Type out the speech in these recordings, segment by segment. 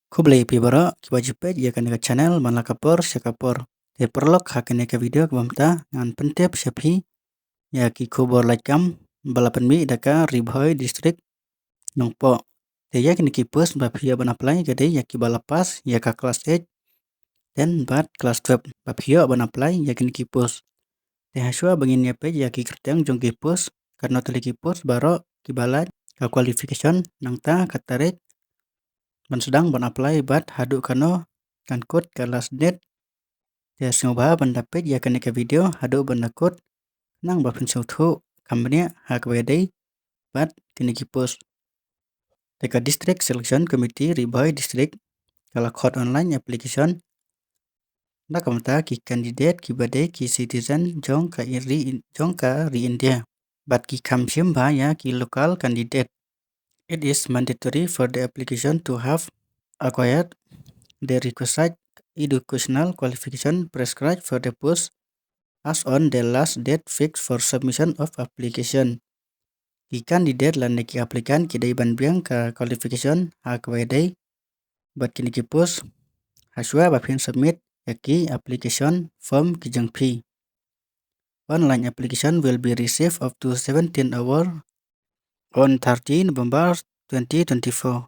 Kublai pibara kiwajibet ya kan ka channel manla kapor syakapor. Te perlok hakene ka video kbamta ngan pentep syaphi ya ki kubor laikam balapan mi daka ribhoi distrik nongpo. Te ya kini ki post baphiya ban apply kade ya ki balapas ya ka class 8 dan bat class 12 baphiya ban apply ya kini ki post. Te haswa bangin ya page ya ki kerteng jong ki post karena tali ki post baro ki balat ka qualification nangta katarik ban sedang ban apply bat hadu kano kan kod ka last date te singobha ban dapet ya kan ka video hadu ban nakot nang ba pinsau thu company hak wedai bat kini ki post te ka district selection committee ribhoi district kala khot online application na kamta ki candidate ki bade ki citizen jong ka ri India bat ki khamsim bha ya ki local candidate. It is mandatory for the application to have acquired the requisite educational qualification prescribed for the post as on the last date fixed for submission of application. Ki candidate lan ki applicant ki dai ban biang ka qualification hak wedai bat kini ki post haswa ba phin submit ki application form ki jang phi. Online application will be received up to 17 hours on 30 November 2024.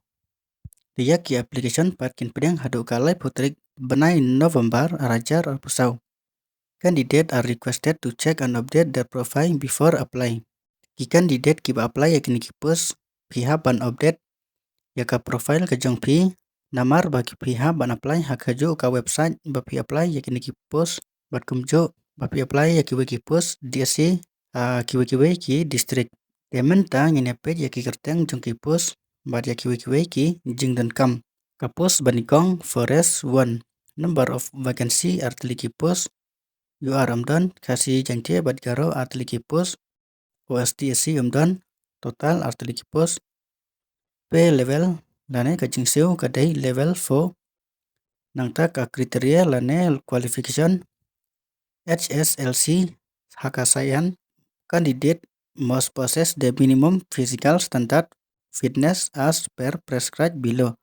Dia ki application pat kin pedang hadu kalai putrik benai November arajar or pusau. Candidate are requested to check and update their profile before applying. Ki candidate ki ba apply yakini ki post pihak ban update ya ka profile ka jong phi namar ba ki pihak ban apply hak haju ka website ba phi apply yakini ki post bat kumjo ba phi apply ya ki post DSC ki district. Temen ta ngine page ya ki kerteng jong ki post bat ya ki jingdan kam. Ka post banikong forest 1 number of vacancy artli ki post you are amdan kasi jangte bat garo artli ki post OSTSC amdan total artli ki post pay level lane ka jingseu ka dai level 4 nangta ka kriteria lane qualification HSLC hakasayan candidate must possess the minimum physical standard fitness as per prescribed below.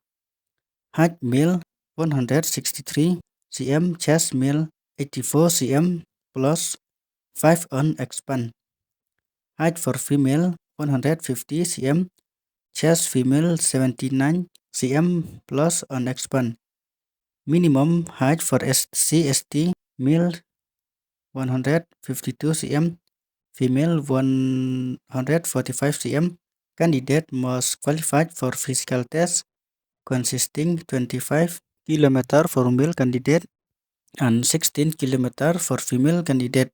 Height male 163 cm, chest male 84 cm plus 5 on expand. Height for female 150 cm, chest female 79 cm plus on expand. Minimum height for SC/ST male 152 cm, female 145 cm. Candidate must qualify for physical test consisting 25 km for male candidate and 16 km for female candidate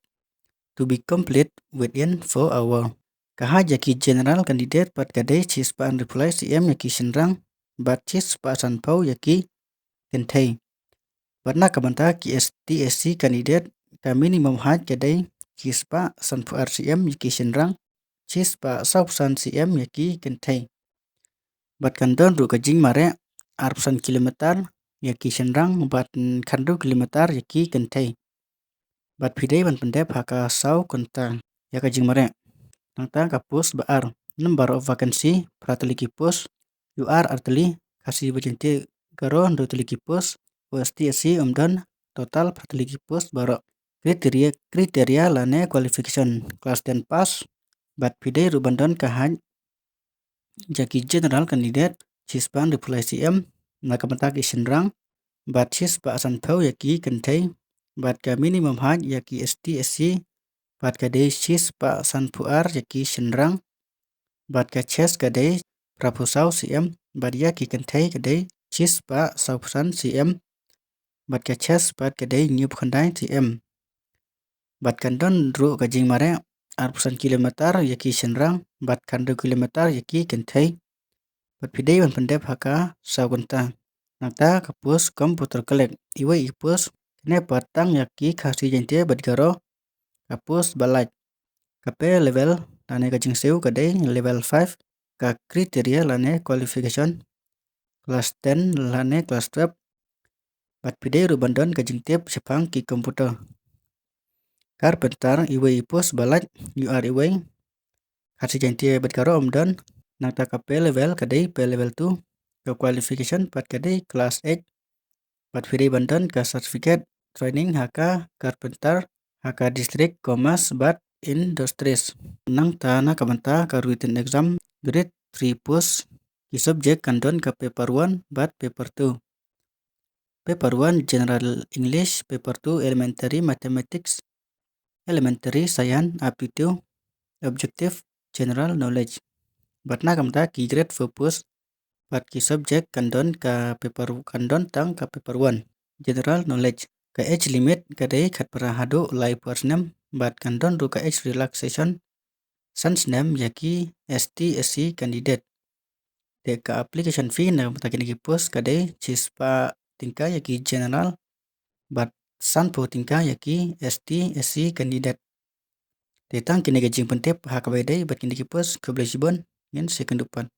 to be complete within 4 hours. Kahaja ki general candidate pat kadai chis pa an reply cm yaki senrang bat chis pa san pau yaki kentai. Batna kabanta ki ST/SC candidate ka minimum height kadai chis pa san pu RCM yaki senrang chis pa sausan cm yaki kentai. Bat kandon ru ka jing mare arpsan kilometer yaki senrang bat kandu kilometer yaki kentai. Bat pidai ban pendep haka sau kontang yaka jing mare. Nangta ka post baar number of vacancy pratali ki post you are artali kasi bajente garo ndo tali ki post OSTSC umdan total pratali ki post baro kriteria lane qualification class 10 pass bat pidai rubandon kahan jaki general candidate chispan reply cm nakamata ki senrang bat chispa asan pau yaki kentai bat ka minimum height yaki ST/SC bat kadai chispa san puar yaki senrang bat ka chest kadai prapusau cm bat yaki kentai kadai chispa sausan cm bat ka chest bat kadai nyup khandai cm bat kandon ru ka jing mare arpusan kilometer yaki senrang bat kandu kilometer yaki kentai bat pidai ban pendep haka sagunta nangta ka post komputer kelek iwe i post ne patang yaki khasi jente bat garo ka post balaj kape level lane ka jingseu kadai level 5 ka kriteria lane qualification class 10 lane class 12 bat pidai ru bandon ka jingtep sepang ki komputer. Carpenter iwe i post balaj you are iwe khasi jente bat garo omdan nangta ka pay level kadai pay level 2 ke qualification pat kade class 8 pat firi banten ke certificate training haka carpenter haka district commerce bat industries nang tana kabanta ka written exam grade 3 post ki subject kandon ke paper 1 bat paper 2. Paper 1 general English, paper 2 elementary mathematics, elementary science aptitude objective general knowledge. Batna kamta ki grade purpose pat ki subject kandon ka paper kandon tang ka paper 1 general knowledge. Ka age limit kadai khat para hado life personam bat kandon ru ka age relaxation sans name yaki ST SC candidate. De ka application fee na kamta kini post kadai chispa tingka yaki general bat sanpo tingka yaki ST SC candidate. Tetang kini gajing pentep hak badai bat kini post ke Blisbon ngin second depan.